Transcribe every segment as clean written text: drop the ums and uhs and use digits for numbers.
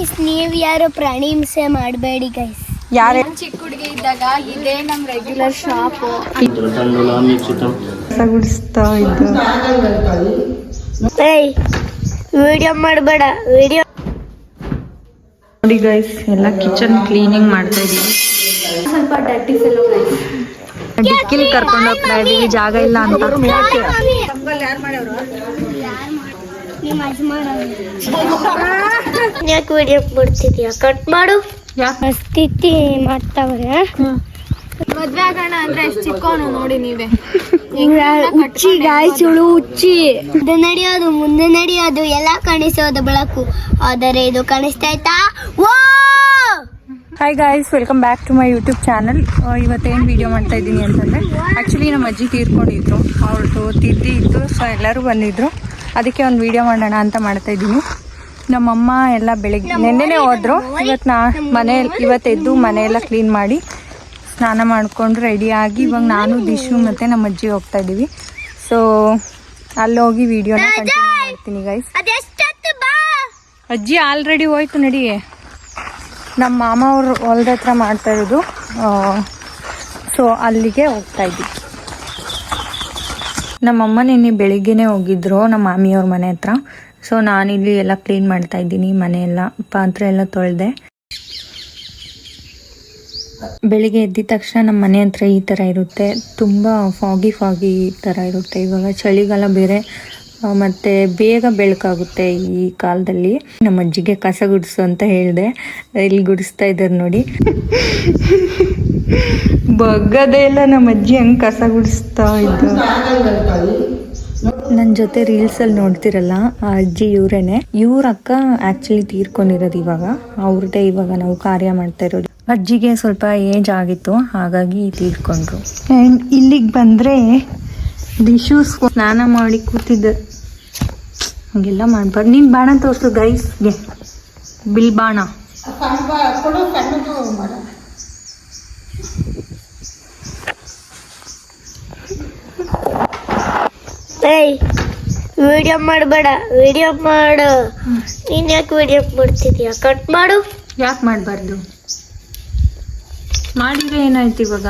Guys ನೀವ್ ಯಾರು ಪ್ರಾಣಿ ಹಿಂಸೆ ಮಾಡಬೇಡಿ ಗೈಸ್. ಯಾರೇ ಚಿಕ್ಕ ಹುಡುಗಿ ಇದ್ದಾಗ ಇದೇ ನಮ್ ರೆಗ್ಯುಲರ್ ಶಾಪ್. ಗುಡಿಸ್ತಾ ಇದ್ದು ವಿಡಿಯೋ ಮಾಡಬೇಡ. ವಿಡಿಯೋ ನೋಡಿ ಗೈಸ್, ಎಲ್ಲ ಕಿಚನ್ ಕ್ಲೀನಿಂಗ್ ಮಾಡ್ತಾ ಇದೀವಿ. ಸ್ವಲ್ಪ ಡರ್ಟಿ ಫೆಲೋ ಗೈಸ್. ಡಿಕ್ಕಿಲಿ ಕರ್ಕೊಂಡು ಹೋಗ್ತಾ ಇದೀವಿ, ಜಾಗ ಇಲ್ಲ ಅಂತ. ಯಾಕೆ ವಿಡಿಯೋ ಬಿಡ್ತಿದ್ಯಾ? ಕಟ್ ಮಾಡು. ಯಾಕೆ ಸ್ಥಿತಿ ಮಾಡ್ತಾವ್ರೆ. ಮದ್ವೆ ಆಗೋಣ ಅಂದ್ರೆ ಎಷ್ಟು ಚಿಕ್ಕವನು ನೋಡಿ ನೀವೇ. ಹುಚ್ಚಿ ಗಾಯಸುಳು ಹುಚ್ಚಿ. ಮುಂದೆ ನಡೆಯೋದು ಎಲ್ಲ ಕಾಣಿಸೋದು ಬೆಳಕು, ಆದರೆ ಇದು ಕಾಣಿಸ್ತಾ ಆಯ್ತಾ? Hi guys, welcome back to my YouTube channel. ಇವತ್ತೇನು ವೀಡಿಯೋ ಮಾಡ್ತಾ ಇದ್ದೀನಿ ಅಂತಂದರೆ, ಆ್ಯಕ್ಚುಲಿ ನಮ್ಮ ಅಜ್ಜಿ ತೀರ್ಕೊಂಡಿದ್ರು, ಅವ್ರದ್ದು ತಿದ್ದಿ ಇತ್ತು. ಸೊ ಎಲ್ಲರೂ ಬಂದಿದ್ರು, ಅದಕ್ಕೆ ಒಂದು ವೀಡಿಯೋ ಮಾಡೋಣ ಅಂತ ಮಾಡ್ತಾ ಇದ್ದೀನಿ. ನಮ್ಮಮ್ಮ ಎಲ್ಲ ಬೆಳಿಗ್ಗೆ ನೆನ್ನೆನೇ ಹೋದ್ರು. ಇವತ್ತು ಎದ್ದು ಮನೆಯೆಲ್ಲ ಕ್ಲೀನ್ ಮಾಡಿ ಸ್ನಾನ ಮಾಡಿಕೊಂಡು ರೆಡಿಯಾಗಿ ಇವಾಗ ನಾನು ದಿಶು ಮತ್ತು ನಮ್ಮ ಅಜ್ಜಿ ಹೋಗ್ತಾ ಇದ್ದೀವಿ. ಸೊ ಅಲ್ಲೋಗಿ ವೀಡಿಯೋನ ಕಂಟಿನ್ಯೂ ಮಾಡ್ತೀನಿ ಗೈಸ್. ಅಜ್ಜಿ ಆಲ್ರೆಡಿ ಹೋಯ್ತು, ನಡಿ. ನಮ್ಮ ಮಾಮ ಅವರು ಹೊಲ್ದ ಹತ್ರ ಮಾಡ್ತಾ ಇರೋದು, ಸೊ ಅಲ್ಲಿಗೆ ಹೋಗ್ತಾ ಇದ್ವಿ. ನಮ್ಮಮ್ಮ ನಿನ್ನೆ ಬೆಳಿಗ್ಗೆನೇ ಹೋಗಿದ್ರು ನಮ್ಮ ಮಾಮಿಯವ್ರ ಮನೆ ಹತ್ರ. ಸೊ ನಾನಿಲ್ಲಿ ಎಲ್ಲ ಕ್ಲೀನ್ ಮಾಡ್ತಾ ಇದ್ದೀನಿ, ಮನೆಯೆಲ್ಲ ಪಾತ್ರೆ ಎಲ್ಲ ತೊಳೆದೆ. ಬೆಳಿಗ್ಗೆ ಎದ್ದಿದ ತಕ್ಷಣ ನಮ್ಮ ಮನೆ ಹತ್ರ ಈ ಥರ ಇರುತ್ತೆ, ತುಂಬ ಫಾಗಿ ಥರ ಇರುತ್ತೆ. ಇವಾಗ ಚಳಿಗಾಲ ಬೇರೆ, ಮತ್ತು ಬೇಗ ಬೆಳಕಾಗುತ್ತೆ ಈ ಕಾಲದಲ್ಲಿ. ನಮ್ಮ ಅಜ್ಜಿಗೆ ಕಸ ಗುಡಿಸು ಅಂತ ಹೇಳಿದೆ, ಇಲ್ಲಿ ಗುಡಿಸ್ತಾ ಇದ್ದಾರೆ ನೋಡಿ. ಬಗ್ಗದೇ ಇಲ್ಲ ನಮ್ಮ ಅಜ್ಜಿ, ಹಂಗೆ ಕಸ ಗುಡಿಸ್ತಾ ಇದ್ದು. ನನ್ನ ಜೊತೆ ರೀಲ್ಸಲ್ಲಿ ನೋಡ್ತಿರಲ್ಲ ಆ ಅಜ್ಜಿ ಇವರೇನೆ. ಇವ್ರ ಅಕ್ಕ ಆ್ಯಕ್ಚುಲಿ ತೀರ್ಕೊಂಡಿರೋದು ಇವಾಗ, ಅವ್ರದ್ದೇ ಇವಾಗ ನಾವು ಕಾರ್ಯ ಮಾಡ್ತಾ ಇರೋದು. ಅಜ್ಜಿಗೆ ಸ್ವಲ್ಪ ಏಜ್ ಆಗಿತ್ತು, ಹಾಗಾಗಿ ತೀರ್ಕೊಂಡ್ರು. ಆ್ಯಂಡ್ ಇಲ್ಲಿಗೆ ಬಂದರೆ ದಿಶು ಸ್ನಾನ ಮಾಡಿ ಕೂತಿದ್ದೆ. ಹಂಗೆಲ್ಲ ಮಾಡಬಾರ್ದು. ನೀನು ಬಾಣ ತೋರಿಸು ಗೈಸ್ಗೆ, ಬಿಲ್ ಬಾಣ. ವಿಡಿಯೋ ಮಾಡಬೇಡ. ವಿಡಿಯೋ ಮಾಡು. ನೀನ್ ಯಾಕೆ ವಿಡಿಯೋ ಮಾಡ್ತಿದ್ಯಾ? ಕಟ್ ಮಾಡು. ಯಾಕೆ ಮಾಡಬಾರ್ದು? ಮಾಡಿದ್ರೆ ಏನಾಯ್ತು? ಇವಾಗ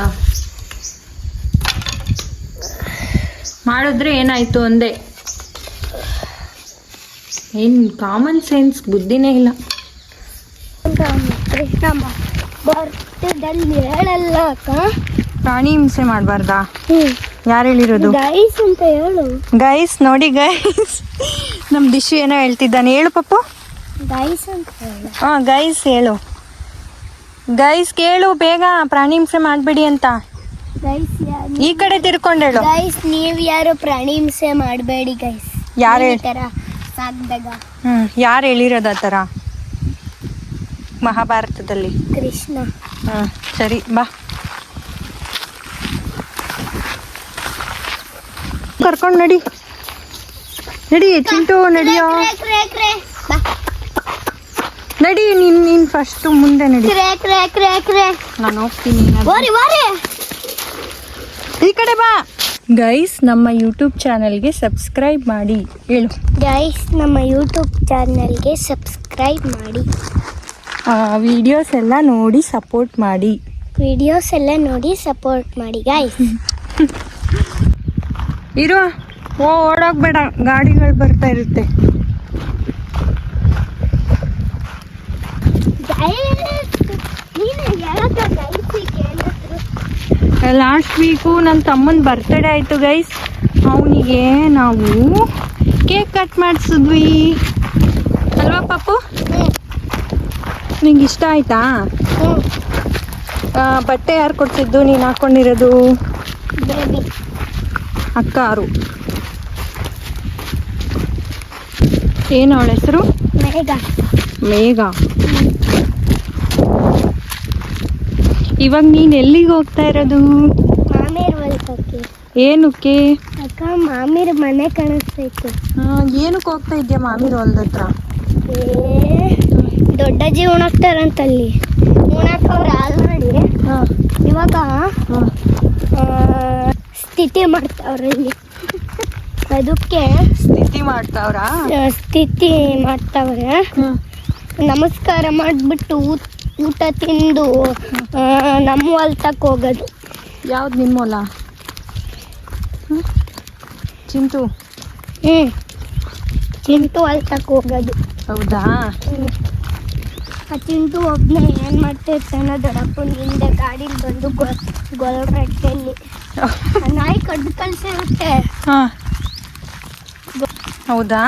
ಮಾಡಿದ್ರೆ ಏನಾಯ್ತು ಅಂದೆ. ಏನು ಕಾಮನ್ ಸೆನ್ಸ್ ಬುದ್ಧಿನೇ ಇಲ್ಲ. ಹೇಳಲ್ಲ ಅಕ್ಕ, ಪ್ರಾಣಿ ಹಿಂಸೆ ಮಾಡಬಾರ್ದಾ? ಯಾರು ಹೇಳಿರೋದು? ಗೈಸ್ ಅಂತ ಹೇಳು. ಗೈಸ್ ನೋಡಿ ಗೈಸ್, ನಮ್ಮ ದಿಶು ಏನೋ ಹೇಳ್ತಿದ್ದಾನೆ. ಹೇಳು ಪಪ್ಪು. ಗೈಸ್ ಅಂತ ಹೇಳು. ಹಾಂ ಗೈಸ್ ಹೇಳು. ಗೈಸ್ ಕೇಳು ಬೇಗ, ಪ್ರಾಣಿ ಹಿಂಸೆ ಮಾಡಬೇಡಿ ಅಂತ. ಗೈಸ್ ಈ ಕಡೆ ತಿರ್ಕೊಂಡೇಳು. ಗೈಸ್ ನೀವ್ ಯಾರು ಪ್ರಾಣಿ ಹಿಂಸೆ ಮಾಡಬೇಡಿ ಗೈಸ್. ಯಾರು ಸಾಕ್ದಾಗ ಯಾರು ಹೇಳಿರೋದು ಆ ಥರ? ಮಹಾಭಾರತದಲ್ಲಿ ಕೃಷ್ಣ. ಸರಿ ಬಾ, ಕರ್ಕೊಂಡು ನಡಿ. ಚಿಂಟು ನಡಿಯೋ, ನಡಿ. ನೀನ್ ಫಸ್ಟ್ ಮುಂದೆ ನಡಿ, ನಾನು ಹೋಗ್ತೀನಿ. ಈ ಕಡೆ ಬಾ. ಗೈಸ್ ನಮ್ಮ ಯೂಟ್ಯೂಬ್ ಚಾನಲ್ಗೆ ಸಬ್ಸ್ಕ್ರೈಬ್ ಮಾಡಿ. ಹೇಳು ಗೈಸ್ ನಮ್ಮ ಯೂಟ್ಯೂಬ್ ಚಾನಲ್ಗೆ ಸಬ್ಸ್ಕ್ರೈಬ್ ಮಾಡಿ. ವಿಡಿಯೋಸ್ ಎಲ್ಲ ನೋಡಿ ಸಪೋರ್ಟ್ ಮಾಡಿ. ವಿಡಿಯೋಸ್ ಎಲ್ಲ ನೋಡಿ ಸಪೋರ್ಟ್ ಮಾಡಿ ಗೈಸ್. ಇರು, ಓಡೋಗ್ಬೇಡ, ಗಾಡಿಗಳು ಬರ್ತಾ ಇರುತ್ತೆ. ಲಾಸ್ಟ್ ವೀಕು ನನ್ನ ತಮ್ಮನ ಬರ್ತ್ಡೇ ಆಯಿತು ಗೈಸ್. ಅವನಿಗೆ ನಾವು ಕೇಕ್ ಕಟ್ ಮಾಡಿಸಿದ್ವಿ ಅಲ್ವಾ ಪಪ್ಪು? ನಿಂಗೆ ಇಷ್ಟ ಆಯ್ತಾ? ಬಟ್ಟೆ ಯಾರು ಕೊಡ್ತಿದ್ದು? ನೀನು ಹಾಕ್ಕೊಂಡಿರೋದು? ಅಕ್ಕಾರು. ಏನು ಅವಳ ಹೆಸರು? ಮೇಘ. ಇವಾಗ ನೀನು ಎಲ್ಲಿಗೆ ಹೋಗ್ತಾ ಇರೋದು? ಮಾಮಿರ್ ಹೊಲಕ್ಕೆ. ಏನಕ್ಕೆ ಅಕ್ಕ? ಮಾಮಿರ್ ಮನೆ ಕಾಣಿಸ್ತೈತೆ. ಏನಕ್ಕೆ ಹೋಗ್ತಾ ಇದ್ಯಾ ಮಾಮಿರ್ ಹೊಲದ ಹತ್ರ? ದೊಡ್ಡಜ್ಜಿ ಉಣಾಕ್ತಾರಂತಲ್ಲಿ. ಉಣಾಕವ್ರು ಆಲ್ರೆಡಿ. ಇವಾಗ ಸ್ಥಿತಿ ಮಾಡ್ತಾವ್ರೆ ಇಲ್ಲಿ. ಅದಕ್ಕೆ ಸ್ಥಿತಿ ಮಾಡ್ತಾವ್ರಾ? ಸ್ಥಿತಿ ಮಾಡ್ತಾವ್ರೆ. ನಮಸ್ಕಾರ ಮಾಡಿಬಿಟ್ಟು ಊಟ ತಿಂದು ನಮ್ಮ ಹೊಲ್ತಕ್ಕೆ ಹೋಗೋದು. ಯಾವ್ದು ನಿಮ್ಮ ಹೊಲ? ಚಿಂಟು ಚಿಂಟು ಹೊಲ್ತಕ್ಕೆ ಹೋಗೋದು. ಹೌದಾ? ಆ ಚಿಂಟು ಒಬ್ಬನೇ ಏನು ಮಾಡ್ತಿರ್ತಾನೆ ದೊಡ್ಡಪ್ಪನ ಹಿಂದೆ ಗಾಡೀಲಿ ಬಂದು ಗೊಲ್ರಟ್ಟೆಯಲ್ಲಿ ನಾಯಿ ಕಡ್ದು ಕಳ್ಸಿರುತ್ತೆ. ಹಾಂ, ಹೌದಾ?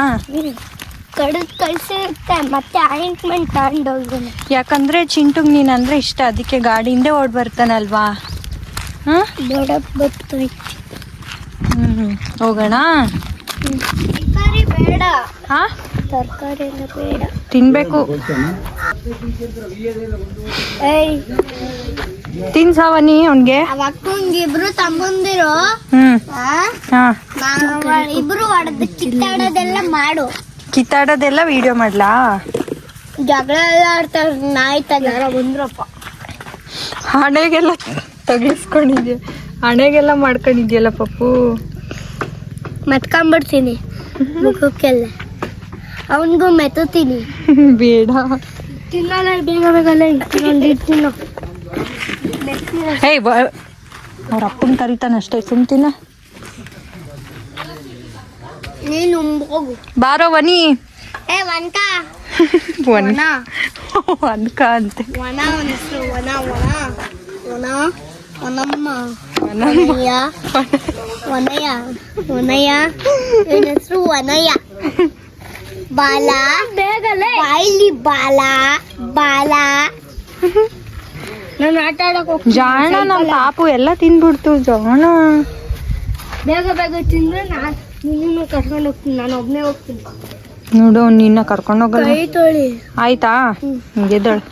ಕಡ್ದು ಕಳ್ಸಿರುತ್ತೆ ಮತ್ತೆ ಆಯಿಂಟ್ಮೆಂಟ್ ತಗೊಂಡೋಗ್ತಾನೆ. ಯಾಕಂದ್ರೆ ಚಿಂಟುಗ್ ನೀನಂದ್ರೆ ಇಷ್ಟ, ಅದಕ್ಕೆ ಗಾಡಿಯಿಂದೇ ಓಡ್ ಬರ್ತಾನಲ್ವಾ? ಹಾಂ, ದೊಡ್ಡಪ್ಪ ಬರ್ತೈತಿ. ಹೋಗೋಣ. ತರಕಾರಿ ಬೇಡ. ಹಾಂ, ತರಕಾರಿ ಎಲ್ಲ ಬೇಡ, ತಿನ್ಬೇಕು. ಏಯ್ ತಿನ್ಸವನಿ ಅವನ್ಗೆ. ಅಕ್ಕಂಗೆ ಇಬ್ರು ತಮ್ಮಂದಿರು ಇಬ್ರು ಹೊಡೆದು ಕಿತ್ತಾಡೋದೆಲ್ಲ ಮಾಡು. ಕಿತ್ತಾಡೋದೆಲ್ಲ ವಿಡಿಯೋ ಮಾಡ್ಲಾ? ಜಗಳ ಎಲ್ಲ ಆಡ್ತಾರೆ ನಾಯಿ ತಗಾರ ಬಂದ್ರಪ್ಪ. ಹಣೆಗೆಲ್ಲ ತಗಿಸ್ಕೊಂಡಿದ್ಯ, ಹಣೆಗೆಲ್ಲ ಮಾಡ್ಕೊಂಡಿದ್ಯಲ್ಲ ಪಪ್ಪು. ಮೆತ್ಕೊಂಡ್ಬಿಡ್ತೀನಿ ಮುಖಕ್ಕೆಲ್ಲ, ಅವನಿಗೂ ಮೆತ್ತೀನಿ. ಬೇಡ, ತಿನ್ನಲ್ಲ ಬೇಗ ಬೇಗಲ್ಲ ತಿನ್ನೋ. ಏಯ್ ಅವ್ರ ಅಪ್ಪನ ಕರಿತಾನಷ್ಟೇ, ಸುಮ್ತಿನ. ನೀನು ಹೋಗು. ಬಾರೋ ವನಿ. ಒನ್ಕ ಅನ್ಕ ಅಂತೆ. ಒಣ ಅವನ ಹೆಸರು ಒಣ ಒಣ ಒಣ ಒನಮ್ಮ ಒನಯ್ಯ ಒನಯ್ಯ ಒನಯ್ಯ ಇವನ ಹೆಸರು ಒನಯ್ಯ. ಬಾಲ ಬೇಗಲೇ ಬಾಯಿಲಿ ಬಾಲ ಬಾಲ. ನಾನು ಆಟ ಆಡಕ್ ಹೋಗ್ತೀನಿ. ಜಾಣ ನಮ್ಮ ಪಾಪು ಎಲ್ಲ ತಿನ್ಬಿಡ್ತು ಜಾಣ. ಬೇಗ ಬೇಗ ತಿಂದ್ರೆ ನಿನ್ನ ಕರ್ಕೊಂಡು ಹೋಗ್ತೀನಿ, ನಾನು ಒಬ್ಬನೇ ಹೋಗ್ತೀನಿ. ನೋಡು ನಿನ್ನ ಕರ್ಕೊಂಡು ಹೋಗಲ್ಲ. ಕೈ ತೊಳಿ ಆಯ್ತಾ? ಗೆದ್ದಳು.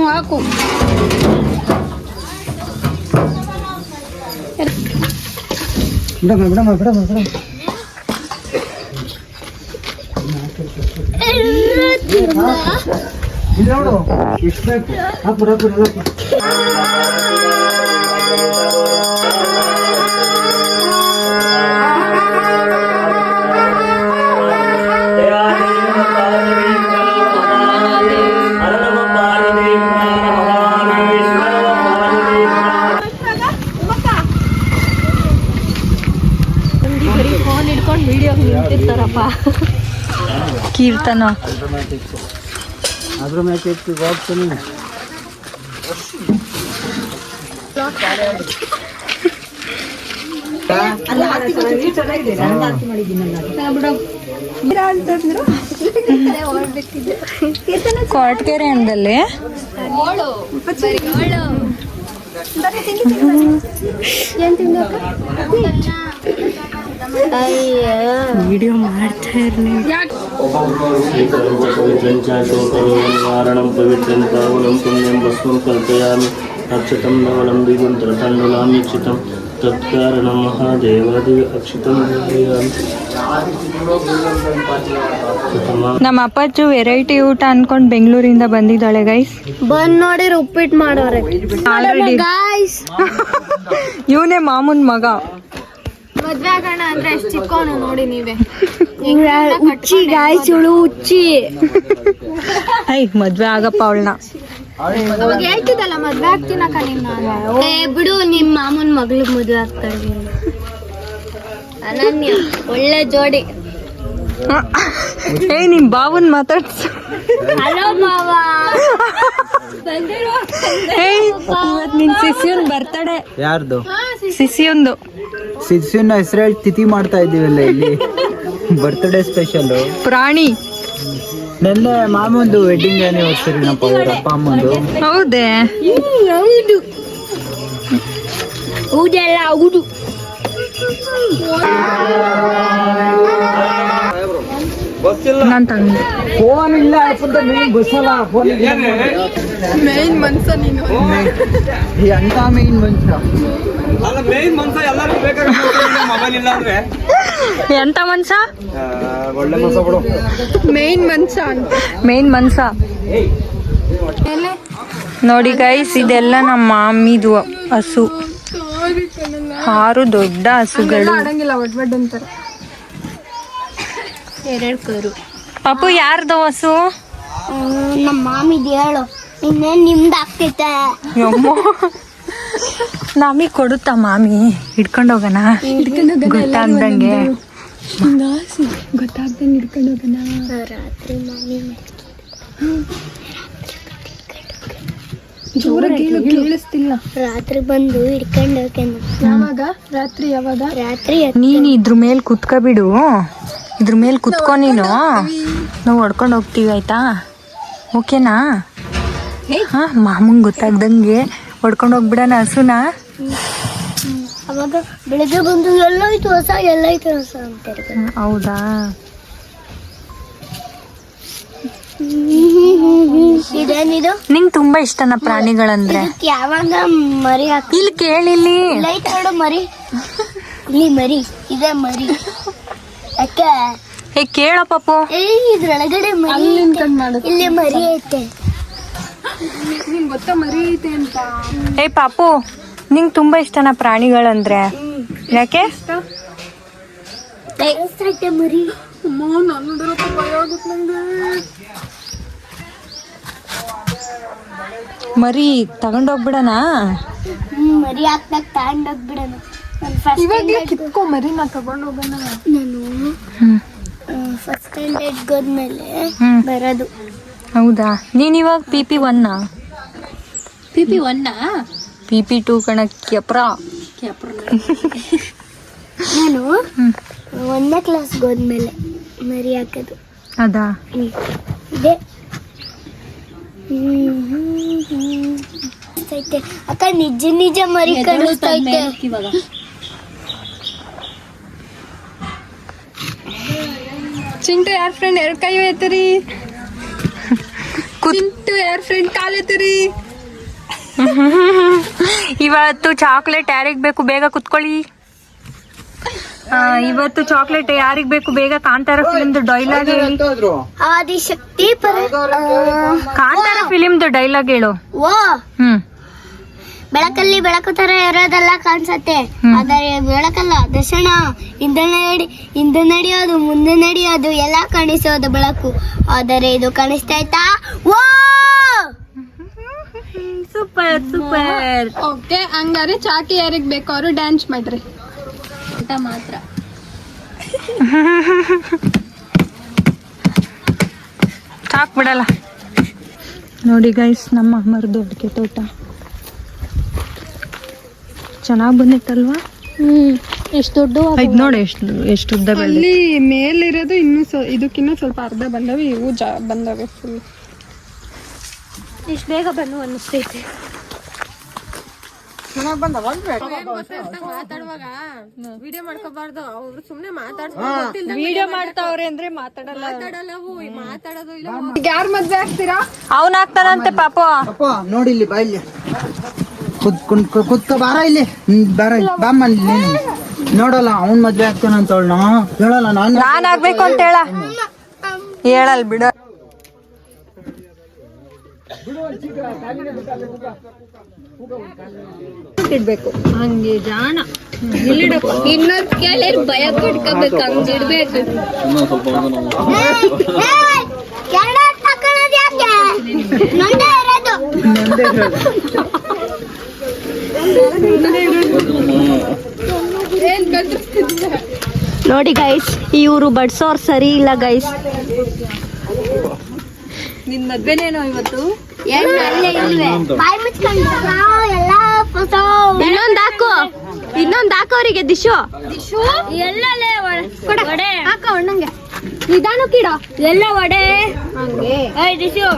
ಹಾಕು. ಫೋನ್ ಹಿಡ್ಕೊಂಡು ವಿಡಿಯೋ ನಿಂತಿರ್ತಾರಪ್ಪ. ಕೀರ್ತನ ಅದ್ರ ಮ್ಯಾಕೆ ಹೋಗ್ತಾನೆ. ಕೊರಟಗೆರೆ ಅಂದಲ್ಲಿ ವಿಡಿಯೋ ಮಾಡ್ತಾ ಇರ್ಲಿ. निवारणं पवित्रं पावनं पुण्यं भस्मं कल्पयामि अक्षतं नवलं दिगुन्तरतण्डुलामीक्षितं तत्कारणं महादेवादिव अक्षितं देवयामि. ನಮ್ಮ ಅಪ್ಪಾಜು ವೆರೈಟಿ ಊಟ ಅನ್ಕೊಂಡು ಬೆಂಗಳೂರಿಂದ ಬಂದಿದ್ದಾಳೆ ಗೈಸ್. ಬಂದ್ ನೋಡಿ ಉಪ್ಪಿಟ್ಟು ಮಾಡೋರೆ ಗಾಯ್ಸ್. ಇವನೇ ಮಾಮೂನ್ ಮಗ. ಮದ್ವೆ ಆಗೋಣ ಅಂದ್ರೆ ಎಷ್ಟು ಚಿಕ್ಕವನು ನೋಡಿ ನೀವೇ. ಹುಚ್ಚಿ ಗಾಯ್ಸ್, ಇವಳು ಹುಚ್ಚಿ. ಮದ್ವೆ ಆಗಪ್ಪ ಅವಳನ್ನ. ಅವಾಗ ಹೇಳ್ತಿದ್ದಲ್ಲ ಮದ್ವೆ ಆಗ್ತೀನಕ್ಕ ನಿನ್ನ. ಬಿಡು, ನಿಮ್ ಮಾಮೂನ್ ಮಗ್ಳಿಗೆ ಮದುವೆ ಆಗ್ತಾ ಇದ್ದೀನಿ. ಅನನ್ಯ ಒಳ್ಳೆ ಜೋಡಿ. ನಿಮ್ ಬಾವನ್ ಮಾತಾಡ್ಸು. ಹಲೋ ಮಾವ. ಇವತ್ ನಿನ್ ಸಿಸಿಯನ್ ಬರ್ತಡೆ. ಯಾರ್ದು? ಸಿಸಿಯೊಂದು. ಶಿಶುನ ಹೆಸರು ತಿಥಿ ಮಾಡ್ತಾ ಇದೀವಲ್ಲ ಇಲ್ಲಿ, ಬರ್ತ್ಡೇ ಸ್ಪೆಷಲ್. ಪ್ರಾಣಿ. ನೆನ್ನೆ ಮಾಮಂದು ವೆಡ್ಡಿಂಗ್ ಆನಿವರ್ಸರಿನಪ್ಪ, ಅವ್ರ ಅಪ್ಪ ಅಮ್ಮಂದು. ಹೌದೇ? ಹೌದು ಹೌದಲ್ಲ ಹೌದು. ನಾನ್ ತಂದೆ. ಫೋನ್ ಇಲ್ಲ ಮೇನ್ ಬಸ್ಸಲ್ಲ. ಫೋನ್ ಮೇನ್ ಮನ್ಸ ನೀನು. ಎಂತ ಮೇನ್ ಮನುಷ್ಯ. ಅಲ್ಲ ಮೇನ್ ಮನ್ಸ ಎಲ್ಲರಿಗೂ ಬೇಕಾಗುತ್ತೆ ಮೊಬೈಲ್ ಇಲ್ಲ ಅಂದ್ರೆ. ಎಂತ ಮನ್ಸ? ಒಳ್ಳೆ ಮನ್ಸ ಬಿಡು. ಮೇನ್ ಮನ್ಸ ಅಂತ. ಮೇನ್ ಮನ್ಸ. ನೋಡಿ ಗೈಸ್, ಇದೆಲ್ಲ ನಮ್ಮ ಮಾಮಿದು ಹಸು. 6 ದೊಡ್ಡ ಹಸುಗಳು. ಆಡಂಗಿಲ್ಲ ಒಡ್ ಅಂತಾರೆ. 2 ಕರು. ಪಾಪು ಯಾರ್ದು ಹಸು? ನಮ್ಮ ಮಾಮಿದ್ ಹೇಳು, ಇನ್ನೇನ್ ನಿಮ್ದು ಆಗ್ತೈತೆ. ನಮಗೆ ಕೊಡುತ್ತಾ ಮಾಮಿ? ಹಿಡ್ಕೊಂಡು ಹೋಗೋಣ ಗೊತ್ತಾಗ್ದಂಗೆ. ಗೊತ್ತಾಗ್ದಂಗೆ ಹಿಡ್ಕೊಂಡು ಹೋಗೋಣ. ರಾತ್ರಿ ಮಾಮಿ ಜೋರಾಗಿ ಕೇಳಿಸ್ತಿಲ್ಲ. ರಾತ್ರಿ ಬಂದು ಹಿಡ್ಕೊಂಡು ಹೋಗ್ಯಾನ. ಯಾವಾಗ? ರಾತ್ರಿ ಯಾವಾಗ? ರಾತ್ರಿ ನೀನು ಇದ್ರ ಮೇಲೆ ಕುತ್ಕೊಬಿಡು, ಇದ್ರ ಮೇಲೆ ಕುತ್ಕೊ ನೀನು, ನಾವು ಹೊಡ್ಕೊಂಡು ಹೋಗ್ತೀವಿ ಆಯ್ತಾ? ಓಕೆನಾ? ಹಾ, ಮಾಮಂಗೆ ಗೊತ್ತಾಗ್ದಂಗೆ ಹೊಡ್ಕೊಂಡು ಹೋಗ್ಬಿಡೋಣ ಹಸುನ. ಅವಾಗ ಬೆಳಗ್ಗೆ ಬಂದು ಎಲ್ಲೋಯ್ತು ಹೊಸ ಅಂತ ಇರ್ತಾರೆ. ಹೌದಾ? ಇದೇನಿದು? ನಿಂಗೆ ತುಂಬಾ ಇಷ್ಟನಾ ಪ್ರಾಣಿಗಳಂದ್ರೆ? ಇದಕ್ಕೆ ಯಾವಾಗ ಮರಿ ಹಾಕಿ? ಇಲ್ಲಿ ಕೇಳಿಲ್ಲಿ ಲೈಟ್ ನೋಡು ಮರಿ, ಇಲ್ಲಿ ಮರಿ ಇದೆ ಮರಿ. ಯಾಕೆ? ಏ ಕೇಳೋ ಪಾಪು. ಇದ್ರೊಳಗಡೆ ಮರಿ ಇಲ್ಲಿ ಮರಿ ಐತೆ. ನಿಂಗೆ ಗೊತ್ತಾ ಮರಿ ಐತೆ ಅಂತ? ಏ ಪಾಪು, ನಿಂಗೆ ತುಂಬಾ ಇಷ್ಟನಾ ಪ್ರಾಣಿಗಳಂದ್ರೆ? ಯಾಕೆ? ಐತೆ ಮರಿ. ಮರಿ ತಗೊಂಡೋಗ್ಬಿಡಣ. ಮರಿ ಹಾಕ್ದಾಗ ತಗೊಂಡೋಗ್ಬಿಡೋಣ. ಇವಾಗ ಕಿತ್ಕೊ ಮರಿ, ನಾ ತಗೊಂಡು ಹೋಗೋಣ. ನಾನು ಫಸ್ಟ್ ಸ್ಟ್ಯಾಂಡರ್ಡ್ ಹೋದ್ಮೇಲೆ ಬರೋದು. ಹೌದಾ? ನೀನ್ ಇವಾಗ PP1 PP2 ಕಣಕ್ಯಪ್ರ. ನಾನು 1ನೇ ಕ್ಲಾಸ್ಗೆ ಹೋದ್ಮೇಲೆ ಮರಿ ಹಾಕೋದು. ಅದಾ? ಇದೆ. ಅಕ್ಕ ನಿಜ ಮರಿ ಕಾಣಿಸ್ತೈತೆ. ಚಿಂಟು ಯಾರ್ ಫ್ರೆಂಡ್ 2 ಕೈ ಎತ್ತರಿ. ಚಿಂಟು ಯಾರ್ ಫ್ರೆಂಡ್ ಕಾಲ್ ಎತ್ತರಿ. ಇವತ್ತು ಚಾಕ್ಲೇಟ್ ಯಾರಿಗ್ ಬೇಕು ಬೇಗ ಕುತ್ಕೊಳ್ಳಿ. ಇವತ್ತು ಚಾಕ್ಲೇಟ್ ಯಾರಿಗ್ ಬೇಕು ಬೇಗ? ಕಾಂತಾರ ಫಿಲಿಮ್ದು ಡೈಲಾಗ್ ಹೇಳಿ. ಆದಿಶಕ್ತಿ ಕಾಂತಾರ ಫಿಲಿಮ್ದು ಡೈಲಾಗ್ ಹೇಳು. ಓ ಬೆಳಕಲ್ಲಿ ಬೆಳಕು ತರ ಇರೋದೆಲ್ಲ ಕಾಣಿಸತ್ತೆ, ಆದರೆ ಬೆಳಕಲ್ಲ ದರ್ಶನ. ಹಿಂದೆ ನಡೆಯೋದು ಮುಂದೆ ನಡೆಯೋದು ಎಲ್ಲ ಕಾಣಿಸೋದು ಬೆಳಕು, ಆದರೆ ಇದು ಕಾಣಿಸ್ತಾ ಓ ಸೂಪರ್ ಸೂಪರ್. ಓಕೆ, ಹಂಗಾರೆ ಚಾಟಿ ಯಾರಿಗ್ ಬೇಕು ಅವರು ಡ್ಯಾನ್ಸ್ ಮಾಡ್ರಿ. ಊಟ ಮಾತ್ರ. ಸಾಕ್ ಬಿಡಲ್ಲ. ನೋಡಿ ಗೈಸ್, ನಮ್ಮ ಅಮ್ಮರದು ಅಡಿಕೆ ತೋಟ ಚೆನ್ನಾಗ್ ಬಂದಿತ್ತಲ್ವಾ? ಎಷ್ಟು ದೊಡ್ಡ ಇದು ನೋಡಿ ಎಷ್ಟು ಉದ್ದ ಬೆಳೆದಿದೆ. ಅಲ್ಲಿ ಮೇಲಿರೋದು ಇನ್ನೂ ಇದಕ್ಕಿನ್ನ ಸ್ವಲ್ಪ ಅರ್ಧ ಬಂದವೆ, ಇವು ಬಂದವೆ ಫುಲ್. ಇಷ್ಟು ಬೇಗ ಬಂದು ಅನ್ನಿಸ್ತೈತೆ. ಮಾತಾಡುವಾಗ ವಿಡಿಯೋ ಮಾಡ್ಕೋಬಾರ್ದು. ಅವ್ರು ಸುಮ್ನೆ ವಿಡಿಯೋ ಮಾಡ್ತಾವ್ರೆ ಅಂದ್ರೆ ಮಾತಾಡೋದು ಇಲ್ಲ. ಯಾರು ಮದ್ವೆ ಆಗ್ತೀರಾ? ಅವನ್ ಆಗ್ತಾನಂತೆ ಪಾಪ. ಅಪ್ಪ ನೋಡಿ ಇಲ್ಲಿ ಬಾ, ಇಲ್ಲಿ ಕುತ್ಕ ಬಾರ, ಇಲ್ಲಿ ಬಾರ, ಬಾಮ್ಮ ನೀನು ನೋಡಲ್ಲ. ಅವ್ನ್ ಮದ್ವೆ ಆಗ್ತಾನಂತ ಹೇಳಲ್ಲ. ನಾನ್ ಆಗ್ಬೇಕು ಅಂತ ಹೇಳಲ್ ಬಿಡು. ಇಡ್ಬೇಕು ಹಂಗೆ ಜಾಣ. ಇನ್ನೊಂದ್ ಕೇಳಿ ಭಯ ಪಡ್ಕೋಬೇಕು, ಹಂಗಿಡ್ಬೇಕು. ನೋಡಿ ಗೈಸ್, ಇವರು ಬಡ್ಸೋರ್ ಸರಿ ಇಲ್ಲ ಗೈಸ್. ನಿನ್ ಮದ್ವೆನೇನೋ ಇವತ್ತು? ಇನ್ನೊಂದ್ ಹಾಕೋ ಅವರಿಗೆ ದಿಶು. ಹಾಕೋ ಅಣ್ಣಂಗೆ ನಿಧಾನಕ್ಕಿಡ ಎಲ್ಲ ಒಡೆ ಹಂಗೆ. ದಿಶು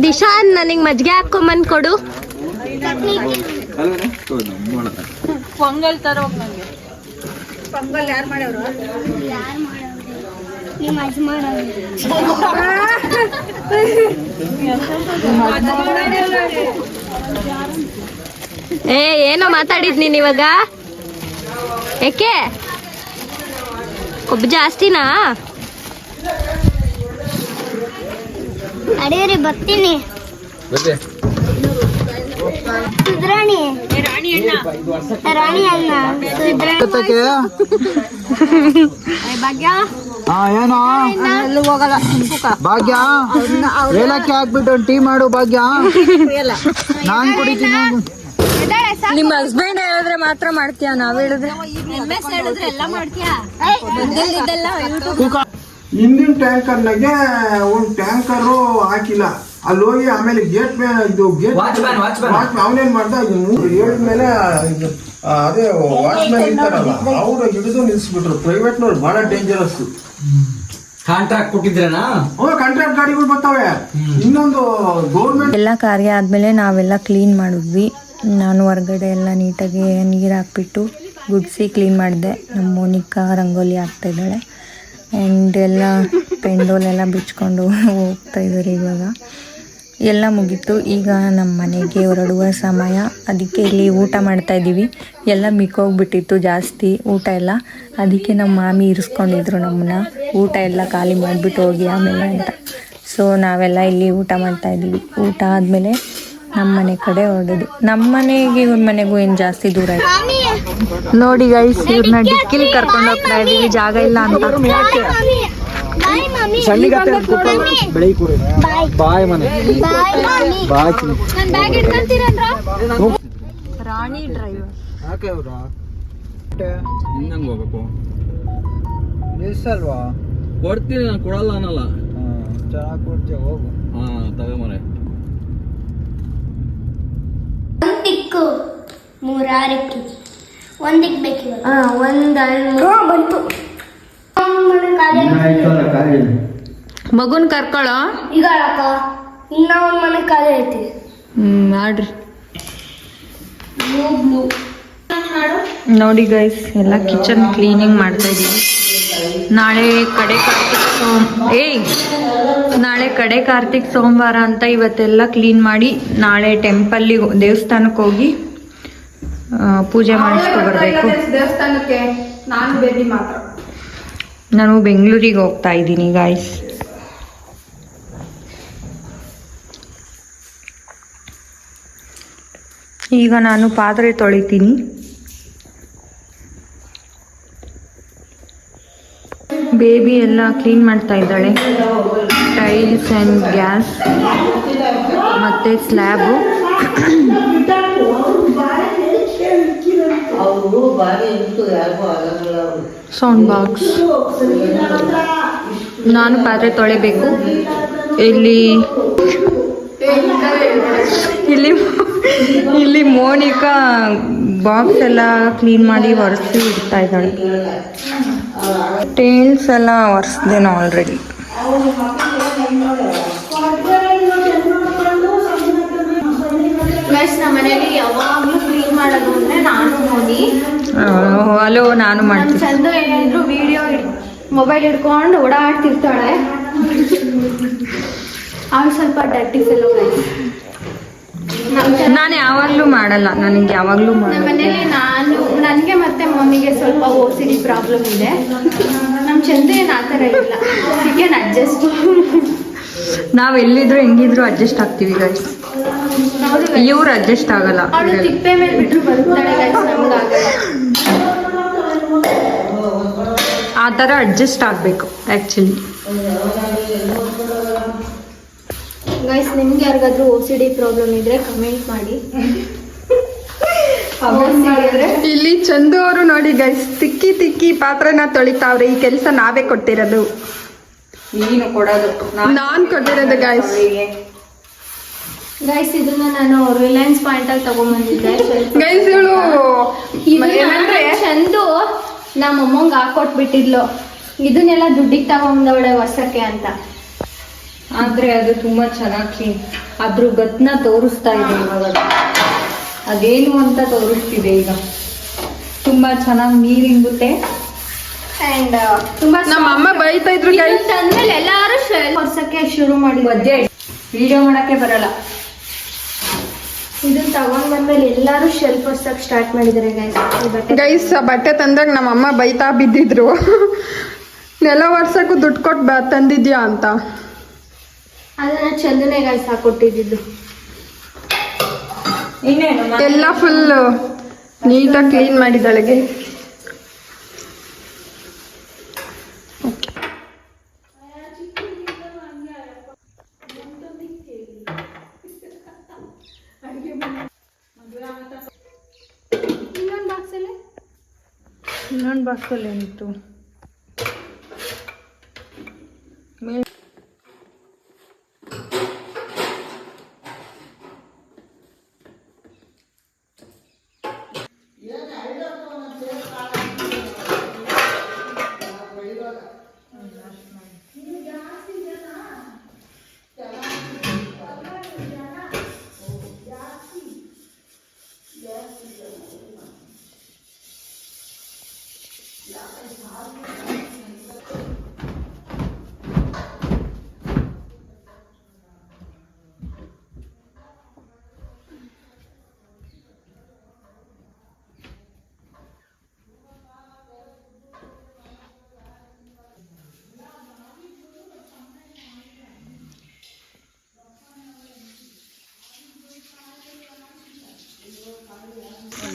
ದಿಶಾ, ನನಗ್ ಮಜ್ಗೆ ಹಾಕೊಂಬಂದ್ ಕೊಡು. ಪೊಂಗಲ್ ತರೋ ನಂಗೆ. ಪೊಂಗಲ್ ಯಾರು ಮಾಡೋರು? ನಿಮ್ಮ ಅಜ್ಜ ಮಾಡೋರು. ಏನೋ ಮಾತಾಡಿದ್ ನೀನ್ ಇವಾಗ? ಯಾಕೆ ಒಬ್ಬ ಜಾಸ್ತಿನಾ? ಅಡಿಯರಿ ಬರ್ತೀನಿ. ಸುದ್ರಾಣಿ ರಾಣಿ ಅಣ್ಣ ಜೊತೆಗೆ ಭಾಗ್ಯ ಹಾ ಏನೋ ಭಾಗ್ಯ ಏಲಕ್ಕಿ ಹಾಕ್ಬಿಟ್ಟು ಒಂದು ಟೀ ಮಾಡು ಭಾಗ್ಯ. ನಾನ್ ಕುಡಿತೀನಿ. ನಿಮ್ಮ ಹಸ್ಬೆಂಡ್ ಹೇಳಿದ್ರೆ ಮಾತ್ರ ಮಾಡ್ತೀಯ, ನಾವ್ ಹೇಳಿದ್ರೆ ಹಿಂದಿನ ಟ್ಯಾಂಕರ್ನಾಗೆ ಒಂದು ಟ್ಯಾಂಕರು ಹಾಕಿಲ್ಲ, ಅಲ್ಲಿ ಹೋಗಿ ಆಮೇಲೆ ಗೇಟ್ ಮೇಲೆ ಇದು ಗೇಟ್ ಅವನೇನ್ ಮಾಡ್ದ ಹೇಳಿದ್ಮೇಲೆ ಅದೇ ವಾಚ್ಮ್ಯಾನ್ ಇರ್ತಾರಲ್ಲ ಅವ್ರು ಹಿಡಿದು ನಿಲ್ಸ್ಬಿಟ್ರು. ಪ್ರೈವೇಟ್ನವ್ರು ಬಹಳ ಡೇಂಜರಸ್. ಕಾಂಟ್ರಾಕ್ಟ್ ಕೊಟ್ಟಿದ್ರೇನಾ? ಕಾಂಟ್ರಾಕ್ಟ್ ಗಾಡಿಗಳು ಬರ್ತಾವೆ. ಇನ್ನೊಂದು ಗೌರ್ಮೆಂಟ್ ಎಲ್ಲ ಕಾರ್ಯ ಆದಮೇಲೆ ನಾವೆಲ್ಲ ಕ್ಲೀನ್ ಮಾಡಿದ್ವಿ. ನಾನು ಹೊರಗಡೆ ಎಲ್ಲ ನೀಟಾಗಿ ನೀರು ಹಾಕ್ಬಿಟ್ಟು ಗುಡಿಸಿ ಕ್ಲೀನ್ ಮಾಡಿದೆ. ನಮ್ಮ ಮೋನಿಕಾ ರಂಗೋಲಿ ಹಾಕ್ತಾಯಿದ್ದಾಳೆ. ಆ್ಯಂಡ್ ಎಲ್ಲ ಪೆಂಡೋಲೆಲ್ಲ ಬಿಚ್ಕೊಂಡು ಹೋಗ್ತಾ ಇದ್ದಾರೆ. ಇವಾಗ ಎಲ್ಲ ಮುಗೀತು. ಈಗ ನಮ್ಮ ಮನೆಗೆ ಹೊರಡುವ ಸಮಯ. ಅದಕ್ಕೆ ಇಲ್ಲಿ ಊಟ ಮಾಡ್ತಾಯಿದ್ದೀವಿ. ಎಲ್ಲ ಮಿಕ್ಕೋಗ್ಬಿಟ್ಟಿತ್ತು ಜಾಸ್ತಿ ಊಟ ಎಲ್ಲ. ಅದಕ್ಕೆ ನಮ್ಮ ಮಾಮಿ ಇರಿಸ್ಕೊಂಡಿದ್ರು ನಮ್ಮನ್ನ, ಊಟ ಎಲ್ಲ ಖಾಲಿ ಮಾಡಿಬಿಟ್ಟು ಹೋಗಿ ಆಮೇಲೆ ಅಂತ. ಸೊ ನಾವೆಲ್ಲ ಇಲ್ಲಿ ಊಟ ಮಾಡ್ತಾಯಿದ್ದೀವಿ. ಊಟ ಆದಮೇಲೆ ನಮ್ಮ ಮನೆ ಕಡೆ ಹೊರಡೋದು. ನಮ್ಮ ಮನೆಗೆ ಇವ್ರ ಮನೆಗೂ ಏನು ಜಾಸ್ತಿ ದೂರ ಇದೆ. ನೋಡಿ ಗೈಸ್, ಇವ್ರನ್ನ ಡಿಕ್ಕಿಲಿ ಕರ್ಕೊಂಡು ಹೋಗ್ತಾ ಇದ್ದೀವಿ, ಜಾಗ ಇಲ್ಲ ಅಂತ. ರಾಣಿ ಡ್ರೈವರ್ ಹಿಂಗಂಗ್ ಹೋಗ್ಬೇಕು. ನಿಲ್ಸಲ್ವಾ? ಕೊಡ್ತೀನಿ, ನಾನು ಕೊಡಲ್ಲ ಅನ್ನಲ್ಲ. ಚೆನ್ನಾಗಿ ಕೊಡ್ತೀಯ, ಹೋಗು. ಹಾ ತಗೊಂಬರೆ. ಒಂದಿಕ್ಕು ಮೂರಾರಕ್ಕಿ ಒಂದಿಕ್ ಬೇಕಿಲ್ಲ. ಬಂತು. ಮಗುನ್ ಕರ್ಕೊಳ್ಳೋ. ಈಗ ಅಕ್ಕ ಇನ್ನ ಒಂದ್ ಮನೆ ಖಾಲಿ ಐತಿ. ಮಾಡ್ರಿ. ನೋಡಿ ಗೈಸ್, ಎಲ್ಲ ಕಿಚನ್ ಕ್ಲೀನಿಂಗ್ ಮಾಡ್ತಾ ಇದೀವಿ. ನಾಳೆ ಕಡೆ ಕಾರ್ತಿಕ್ ಸೋಮವಾರ ಅಂತ ಇವತ್ತೆಲ್ಲ ಕ್ಲೀನ್ ಮಾಡಿ ನಾಳೆ ಟೆಂಪಲ್ಲಿಗೆ ದೇವಸ್ಥಾನಕ್ಕೆ ಹೋಗಿ ಪೂಜೆ ಮಾಡಿಸ್ಕೊ ಬರ್ಬೇಕು. ದೇವಸ್ಥಾನಕ್ಕೆ ನಾನು ಬೇಬಿ ಮಾತ್ರ. ನಾನು ಬೆಂಗಳೂರಿಗೆ ಹೋಗ್ತಾ ಇದ್ದೀನಿ ಗಾಯ್ಸ್. ಈಗ ನಾನು ಪಾತ್ರೆ ತೊಳಿತೀನಿ. ಬೇಬಿ ಎಲ್ಲ ಕ್ಲೀನ್ ಮಾಡ್ತಾ ಇದ್ದಾಳೆ. ಟೈಲ್ಸ್ ಆ್ಯಂಡ್ ಗ್ಯಾಸ್ ಮತ್ತು ಸ್ಲ್ಯಾಬು. Sound box. ನಾನು ಪಾತ್ರೆ ತೊಳಿಬೇಕು. ಇಲ್ಲಿ ಮೋನಿಕಾ ಬಾಕ್ಸ್ ಎಲ್ಲ ಕ್ಲೀನ್ ಮಾಡಿ ಒರೆಸಿ ಇಡ್ತಾ ಇದ್ದಾಳೆ. ಟೈಲ್ಸ್ ಎಲ್ಲ ಒರೆಸ್ದೇನೋ ಆಲ್ರೆಡಿ. ನಮ್ಮ ಮನೆಯಲ್ಲಿ ಯಾವಾಗ್ಲೂ ಕ್ಲೀನ್ ಮಾಡೋದು ಅಂದ್ರೆ ನಾನು ಮೋನಿ. ಹಲೋ, ನಾನು ಮಾಡ್ತೀನಿ. ಚಂದು ಏನಿದ್ರು ವಿಡಿಯೋ ಮೊಬೈಲ್ ಹಿಡ್ಕೊಂಡು ಓಡಾಡ್ತಿರ್ತಾಳೆ. ಅವಳು ಸ್ವಲ್ಪ ಡರ್ಟಿ ಫೆಲೋ. ನಾನು ಯಾವಾಗಲೂ ಮಾಡಲ್ಲ, ನನಗೆ ಯಾವಾಗಲೂ ನಮ್ಮ ಮನೇಲಿ ನನಗೆ ಮತ್ತೆ ಮೋನಿಗೆ ಸ್ವಲ್ಪ OCD ಪ್ರಾಬ್ಲಮ್ ಇದೆ. ನಮ್ಮ ಚಂದು ಏನು ಆ ಥರ ಇಲ್ಲ, ಚಿಕನ್ ಅಡ್ಜಸ್ಟ್. ನಾವು ಎಲ್ಲಿದ್ರು ಹೆಂಗಿದ್ರು ಅಡ್ಜಸ್ಟ್ ಆಗ್ತೀವಿ ಗೈಸ್. ಇವ್ರು ಅಡ್ಜಸ್ಟ್ ಆಗಲ್ಲ. ಅವಳು ತಿಪ್ಪೆ ಮೇಲೆ ಬಿಟ್ಟರು ಬರುತ್ತಾಳೆ ಗೈಸ್, ನಮ್ಗಾಗಲ್ಲ. ಆ ಥರ ಅಡ್ಜಸ್ಟ್ ಆಗಬೇಕು ಆ್ಯಕ್ಚುಲಿ. ಗೈಸ್, ನಿಮ್ಗೆ ಯಾರಿಗಾದ್ರೂ OCD ಪ್ರಾಬ್ಲಮ್ ಇದ್ರೆ ಕಮೆಂಟ್ ಮಾಡಿ. ಇಲ್ಲಿ ಚಂದು ಅವರು ನೋಡಿ ಗೈಸ್, ತಿಕ್ಕಿ ಪಾತ್ರೆನ ತೊಳಿತಾವ್ರೆ. ಈ ಕೆಲಸ ನಾವೇ ಕೊಟ್ಟಿರೋದು, ನೀನು ಕೊಡೋದು, ನಾನ್ ಕೊಟ್ಟಿರೋದು ಗೈಸ್. ಗೈಸ್, ಇದನ್ನ ನಾನು ರಿಲಯನ್ಸ್ ಪಾಯಿಂಟ್ ಅಲ್ಲಿ ತಗೊಂಡ್ಬಂದಿದ್ದೆ ಗೈಸ್. ಇವಳು ಚಂದು ನಮ್ಮ ಅಮ್ಮಂಗೆ ಹಾಕೊಟ್ಬಿಟ್ಟಿದ್ಲು. ಇದನ್ನೆಲ್ಲ ದುಡ್ಡಿಗೆ ತಗೊಂಡವಳೆ ವರ್ಷಕ್ಕೆ ಅಂತ. ಆದರೆ ಅದು ತುಂಬ ಚೆನ್ನಾಗಿ ಅದ್ರ ಗತ್ನ ತೋರಿಸ್ತಾ ಇದೆ ಇವಾಗ. ಅದೇನು ಅಂತ ತೋರಿಸ್ತಿದೆ ಈಗ. ತುಂಬ ಚೆನ್ನಾಗಿ ನೀರು ಇಂಗುತ್ತೆ. ಅಂಡ್ ತುಂಬಾ ನಮ್ಮ ಅಮ್ಮ ಬೈತಾ ಇದ್ರು ಗೈಸ್. ಅಂದ್ಮೇಲೆ ಎಲ್ಲಾರು ವರ್ಷಕ್ಕೆ ಶುರು ಮಾಡಿ ವಿಡಿಯೋ ಮಾಡಕ್ಕೆ ಬರಲ್ಲ. ಇದನ್ನ ತಗೊಂಡ್ ಬಂದ್ಮೇಲೆ ಎಲ್ಲಾರು ಶೆಲ್ಫ್ ಹೊರ್ಸಕ್ ಸ್ಟಾರ್ಟ್ ಮಾಡಿದ್ದಾರೆ ಗೈಸ್. ಬಟ್ಟೆ ತಂದಾಗ ನಮ್ಮ ಅಮ್ಮ ಬೈತಾ ಬಿದ್ದಿದ್ರು, ನೆಲ ವರ್ಷಕ್ಕೂ ದುಡ್ಡು ಕೊಟ್ಟು ತಂದಿದ್ಯಾ ಅಂತ. ಅದನ್ನ ಚಂದನೆ ಗೈಸ್ ಹಾಕೊಟ್ಟಿದ್ದು. ಎಲ್ಲ ಫುಲ್ ನೀಟಾಗಿ ಕ್ಲೀನ್ ಮಾಡಿದ್ದಾಳೆ ಗೈಸ್. ಇನ್ನೊಂದು ಬಾಕ್ಸಲ್ಲಿ ಏನಿತ್ತು?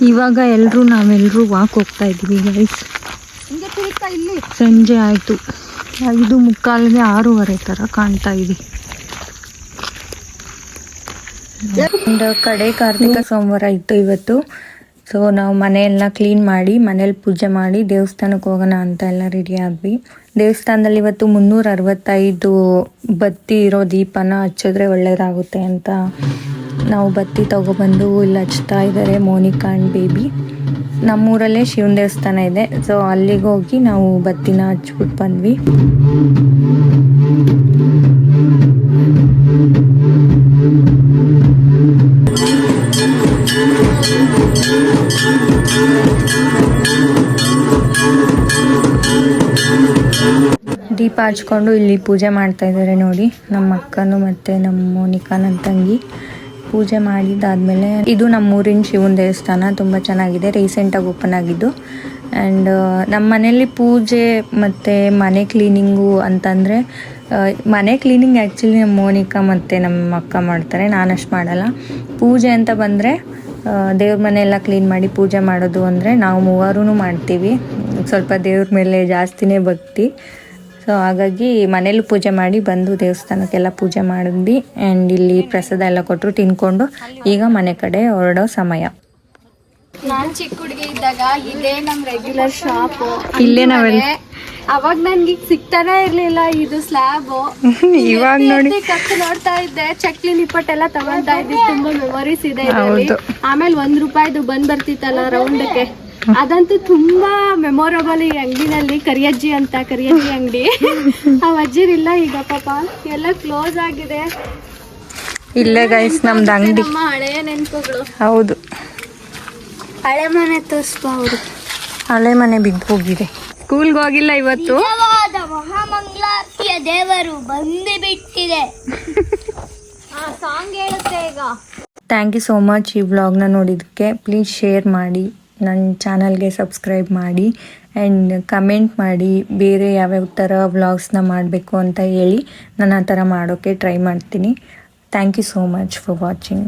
ಇವಾಗ ನಾವೆಲ್ಲರೂ ವಾಕ್ ಹೋಗ್ತಾ ಇದ್ದೀವಿ ಗೈಸ್. ಸಂಜೆ ಆಯಿತು, 5:45ಗೆ 6:30 ಥರ ಕಾಣ್ತಾ ಇದೆ. ಕಡೆ ಕಾರ್ತಿಕ ಸೋಮವಾರ ಇತ್ತು ಇವತ್ತು. ಸೊ ನಾವು ಮನೆಯೆಲ್ಲ ಕ್ಲೀನ್ ಮಾಡಿ ಮನೇಲಿ ಪೂಜೆ ಮಾಡಿ ದೇವಸ್ಥಾನಕ್ಕೆ ಹೋಗೋಣ ಅಂತ ಎಲ್ಲ ರೆಡಿ ಆದ್ವಿ. ದೇವಸ್ಥಾನದಲ್ಲಿ ಇವತ್ತು 365 ಬತ್ತಿ ಇರೋ ದೀಪನ ಹಚ್ಚಿದ್ರೆ ಒಳ್ಳೇದಾಗುತ್ತೆ ಅಂತ ನಾವು ಬತ್ತಿ ತಗೊಬಂದು ಇಲ್ಲಿ ಹಚ್ತಾ ಇದ್ದಾರೆ ಮೋನಿಕಾ ಆ್ಯಂಡ್ ಬೇಬಿ. ನಮ್ಮೂರಲ್ಲೇ ಶಿವನ ದೇವಸ್ಥಾನ ಇದೆ, ಸೊ ಅಲ್ಲಿಗೆ ಹೋಗಿ ನಾವು ಬತ್ತಿನ ಹಚ್ಬಿಟ್ಟು ಬಂದ್ವಿ. ದೀಪ ಹಚ್ಕೊಂಡು ಇಲ್ಲಿ ಪೂಜೆ ಮಾಡ್ತಾ ಇದ್ದಾರೆ ನೋಡಿ, ನಮ್ಮ ಅಕ್ಕನು ಮತ್ತು ನಮ್ಮ ಮೋನಿಕಾ ನನ್ನ ತಂಗಿ. ಪೂಜೆ ಮಾಡಿದ್ದಾದಮೇಲೆ ಇದು ನಮ್ಮೂರಿನ ಶಿವನ ದೇವಸ್ಥಾನ, ತುಂಬ ಚೆನ್ನಾಗಿದೆ, ರೀಸೆಂಟಾಗಿ ಓಪನ್ ಆಗಿದ್ದು. ಆ್ಯಂಡ್ ನಮ್ಮ ಮನೇಲಿ ಪೂಜೆ ಮತ್ತು ಮನೆ ಕ್ಲೀನಿಂಗು ಅಂತಂದರೆ ಮನೆ ಕ್ಲೀನಿಂಗ್ ಆ್ಯಕ್ಚುಲಿ ನಮ್ಮ ಮೋನಿಕಾ ಮತ್ತು ನಮ್ಮ ಅಕ್ಕ ಮಾಡ್ತಾರೆ, ನಾನಷ್ಟು ಮಾಡಲ್ಲ. ಪೂಜೆ ಅಂತ ಬಂದರೆ ದೇವ್ರ ಮನೆಯೆಲ್ಲ ಕ್ಲೀನ್ ಮಾಡಿ ಪೂಜೆ ಮಾಡೋದು ಅಂದರೆ ನಾವು ಮೂವರೂ ಮಾಡ್ತೀವಿ. ಸ್ವಲ್ಪ ದೇವ್ರ ಮೇಲೆ ಜಾಸ್ತಿನೇ ಭಕ್ತಿ. ಸೊ ಹಾಗಾಗಿ ಮನೇಲಿ ಪೂಜೆ ಮಾಡಿ ಬಂದು ದೇವಸ್ಥಾನಕ್ಕೆಲ್ಲ ಪೂಜೆ ಮಾಡಿದ್ವಿ. ಆ್ಯಂಡ್ ಇಲ್ಲಿ ಪ್ರಸಾದ ಎಲ್ಲ ಕೊಟ್ಟರು, ತಿನ್ಕೊಂಡು ಈಗ ಮನೆ ಕಡೆ ಹೊರಡೋ ಸಮಯ. ನಾನ್ ಚಿಕ್ಕ ಹುಡುಗಿ ಇದ್ದಾಗ ಇದೇ ನಮ್ ರೆಗ್ಯುಲರ್ ಶಾಪ್. ಇಲ್ಲೇ ನಾವೆಲ್ಲ ಅವಾಗ ನನ್ಗೆ ಸಿಗ್ತಾನೆ ಇರ್ಲಿಲ್ಲ ಇದು ಸ್ಲ್ಯಾಬ್. ಇವಾಗ ನೋಡಿ ಕತ್ತು ನೋಡ್ತಾ ಇದ್ದೆ, ಚಕ್ಲಿ ನಿಪ್ಪಟ್ಟೆಲ್ಲ ತಗೊಂತಾ ಇದ್ದೆ, ತುಂಬಾ ಮೆಮೊರೀಸ್ ಇದೆ ಇದರಲ್ಲಿ. ಆಮೇಲೆ ₹1 ಬಂದ್ ಬರ್ತಿತ್ತಲ್ಲ ರೌಂಡ್ಗೆ, ಅದಂತೂ ತುಂಬಾ ಮೆಮೊರಬಲ್. ಈ ಅಂಗಡಿನಲ್ಲಿ ಕರಿಯಜ್ಜಿ ಅಂಗಡಿ, ಆ ಅಜ್ಜಿರಿಲ್ಲ ಈಗ ಪಾಪ, ಎಲ್ಲ ಕ್ಲೋಸ್ ಆಗಿದೆ. ಇಲ್ಲ ಗೈಸ್, ನಮ್ದು ಅಂಗಡಿ ನಮ್ಮ ಹಳೆಯ ನೆನಪುಗಳು. ಹೌದು, ಹಳೆ ಮನೆ ತೋರಿಸ್ಬಾ ಅವರು. ಹಳೆ ಮನೆ ಬಿದ್ದು ಹೋಗಿದೆ. ಸ್ಕೂಲ್ಗೆ ಹೋಗಿಲ್ಲ ಇವತ್ತು. ನಿಜವಾದ ಮಹಾಮಂಗಳಾರತಿಯ ದೇವರು ಬಂದು ಬಿಟ್ಟಿದೆ. ಸಾಂಗ್ ಹೇಳುತ್ತೆ ಈಗ. ಥ್ಯಾಂಕ್ ಯು ಸೋ ಮಚ್ ಈ ವ್ಲಾಗ್ನ ನೋಡಿದ್ದಕ್ಕೆ. ಪ್ಲೀಸ್ ಶೇರ್ ಮಾಡಿ, ನನ್ನ ಚಾನಲ್ಗೆ ಸಬ್ಸ್ಕ್ರೈಬ್ ಮಾಡಿ ಆ್ಯಂಡ್ ಕಮೆಂಟ್ ಮಾಡಿ ಬೇರೆ ಯಾವ್ಯಾವ ಥರ ವ್ಲಾಗ್ಸ್ನ ಮಾಡಬೇಕು ಅಂತ ಹೇಳಿ ನಾನು ಆ ಥರ ಮಾಡೋಕ್ಕೆ ಟ್ರೈ ಮಾಡ್ತೀನಿ. Thank you so much for watching.